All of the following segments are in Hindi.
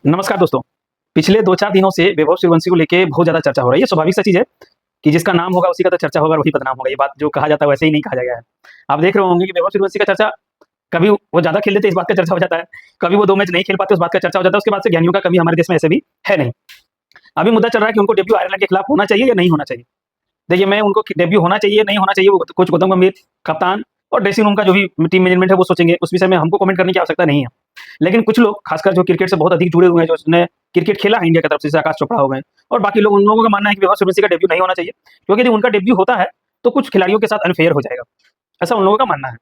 नमस्कार दोस्तों। पिछले 2-4 दिनों से वैभव सूर्यवंशी को लेके बहुत ज़्यादा चर्चा हो रही है। ये स्वाभाविक सा चीज़ है कि जिसका नाम होगा उसी का तो चर्चा होगा और वही बदनाम होगा। ये बात जो कहा जाता है वैसे ही नहीं कहा गया है। आप देख रहे होंगे कि वैभव सूर्यवंशी का चर्चा कभी वो ज़्यादा खेल लेते हैं इस बात का चर्चा हो जाता है, कभी वो 2 मैच नहीं खेल पाते उस बात का चर्चा हो जाता है, उसके बाद से ज्ञानियों का कमी हमारे देश में ऐसे भी है नहीं। अभी मुद्दा चल रहा है कि उनको डेब्यू आयरलैंड के खिलाफ होना चाहिए या नहीं होना चाहिए। देखिए मैं उनको डेब्यू होना चाहिए, नहीं होना चाहिए वो कोच गौतम गंभीर, कप्तान और ड्रेसिंग रूम का जो भी टीम मैनेजमेंट है वो सोचेंगे, उस विषय में हमको कमेंट करने की आवश्यकता नहीं है। लेकिन कुछ लोग खासकर जो क्रिकेट से बहुत अधिक जुड़े हुए हैं, जो उसने क्रिकेट खेला है इंडिया की तरफ से, जैसे आकाश चोपड़ा हो गए और बाकी लोग, उन लोगों का मानना है कि वैभव सूर्यवंशी का डेब्यू नहीं होना चाहिए, क्योंकि यदि उनका डेब्यू होता है, तो कुछ खिलाड़ियों के साथ अनफेयर हो जाएगा। ऐसा उन लोगों का मानना है।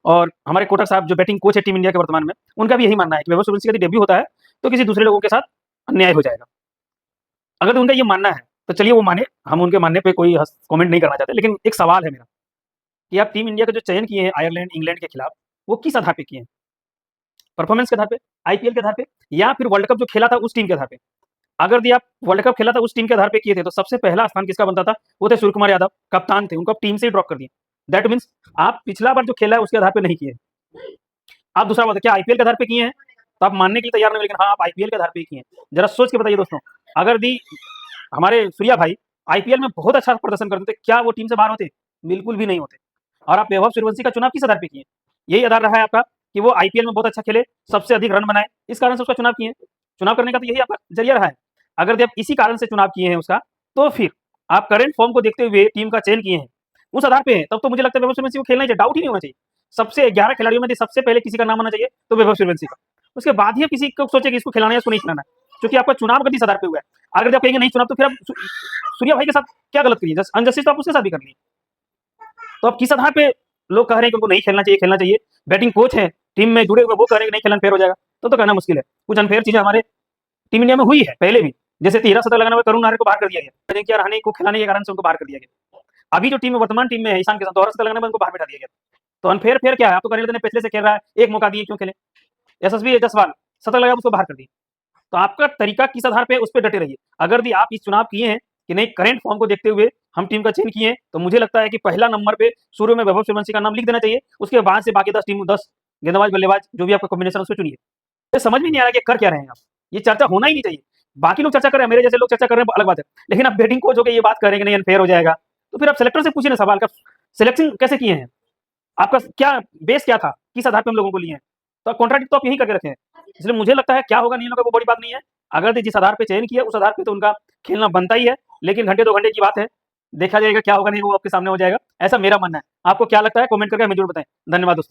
और हमारे कोटक साहब जो बैटिंग कोच है टीम इंडिया के वर्तमान में, उनका भी यही मानना है कि वैभव सूर्यवंशी का यदि डेब्यू होता है, तो किसी दूसरे लोगों के साथ अन्याय हो जाएगा। अगर उनका ये मानना है, तो चलिए वो माने, हम उनके मानने पे कोई कमेंट नहीं करना चाहते। लेकिन एक सवाल है मेरा कि आप टीम इंडिया का जो चयन किए हैं आयरलैंड, इंग्लैंड के खिलाफ, वो किस आधार पे किए हैं? परफॉर्मेंस के आधार पे, आईपीएल के आधार पे या फिर वर्ल्ड कप जो खेला था उस टीम के आधार पे? अगर यदि आप वर्ल्ड कप खेला था उस टीम के आधार पे किए थे, तो सबसे पहला स्थान किसका बनता था? वो थे सूर्य कुमार यादव, कप्तान थे, उनको आप टीम से ही ड्रॉप कर दिए। दैट मीन्स आप पिछला बार जो खेला है उसके आधार पे नहीं किए। आप दूसरा बात क्या आईपीएल के आधार पे किए हैं? तो आप मानने के लिए तैयार नहीं, लेकिन हाँ, आप आईपीएल के आधार पे ही किए हैं। जरा सोच के बताइए दोस्तों, अगर यदि हमारे सूर्या भाई आईपीएल में बहुत अच्छा प्रदर्शन करते थे, क्या वो टीम से बाहर होते? बिल्कुल भी नहीं होते। और आप वैभव सूर्यवंशी का चुनाव किस आधार पे किए? यही आधार रहा है आपका कि वो आईपीएल में बहुत अच्छा खेले, सबसे अधिक रन बनाए, इस कारण से उसका चुनाव किए। चुनाव करने का तो यही आपका ज़रिया रहा है। अगर यदि आप इसी कारण से चुनाव किए हैं उसका, तो फिर आप करंट फॉर्म को देखते हुए टीम का चयन किए हैं, उस आधार पे हैं, तब तो मुझे लगता है वैभव सूर्यवंशी को खेलना ही चाहिए, डाउट ही नहीं होना चाहिए। सबसे 11 खिलाड़ियों में से सबसे पहले किसी का नाम आना चाहिए, तो वैभव सूर्यवंशी का। उसके बाद ही आप किसी को सोचे कि इसको खिलाना है या इसको नहीं खिलाना है, क्योंकि आपका चुनाव किस आधार पे हुआ है। अगर आप कहेंगे नहीं चुनाव, तो फिर आप सूर्या भाई के साथ क्या गलत करिए? अनजस्टिस तो आप उसके साथ भी कर रही है। तो अब किस आधार पे लोग कह रहे हैं कि उनको नहीं खेलना चाहिए, खेलना चाहिए? बैटिंग कोच है, टीम में जुड़े हुए, वो कह रहे हैं कि नहीं खेलना अनफेयर हो जाएगा, तो कहना मुश्किल है। कुछ अनफेयर चीज़ें हमारे टीम इंडिया में हुई है पहले भी, जैसे 13 शतक लगाने में करुण नायर को बाहर कर दिया गया, अजिंक्य रहाणे को खिलाने के कारण से उनको बाहर कर दिया गया। अभी जो टीम में वर्तमान टीम में है, ईशान किशन, दोहरा शतक लगाने में उनको बाहर बैठा दिया गया। तो अनफेयर फेयर क्या है? आप तो करेंगे पिछले से खेल रहा है, एक मौका दिए क्यों खेले? यशस्वी जायसवाल शतक लगाया, उसको बाहर कर दिए। तो आपका तरीका किस आधार पे, उस पे डटे रहिए। अगर भी आप इस चुनाव किए हैं कि नहीं, करंट फॉर्म को देखते हुए हम टीम का चयन किए हैं, तो मुझे लगता है कि पहला नंबर पे शुरू में वैभव सूर्यवंशी का नाम लिख देना चाहिए। उसके बाद से बाकी 10 गेंदबाज, बल्लेबाज जो भी आपका कॉम्बिनेशन उसको चुनिए। ये समझ में नहीं आ रहा कि कर क्या रहे हैं आप? ये चर्चा होना ही नहीं चाहिए। बाकी लोग चर्चा कर रहे हैं, मेरे जैसे लोग चर्चा कर रहे हैं, अलग बात है। लेकिन आप बैटिंग कोच होके ये बात कर रहे हैं कि नहीं अनफेयर हो जाएगा, तो फिर आप सेलेक्टर से पूछिए ना सवाल का, सिलेक्शन कैसे किए हैं? आपका क्या बेस क्या था? किस आधार पे हम लोगों को लिए हैं? तो कॉन्ट्रैक्ट तो आप यही करके रखे हैं। इसलिए मुझे लगता है क्या होगा नहीं होगा वो बड़ी बात नहीं है। अगर जिस आधार पे चयन किया उस आधार पे तो उनका खेलना बनता ही है। लेकिन घंटे 2 घंटे की बात है। देखा जाएगा क्या होगा नहीं वो आपके सामने हो जाएगा। ऐसा मेरा मानना है। आपको क्या लगता है कमेंट करके हमें ज़रूर बताएँ। धन्यवाद दोस्तों।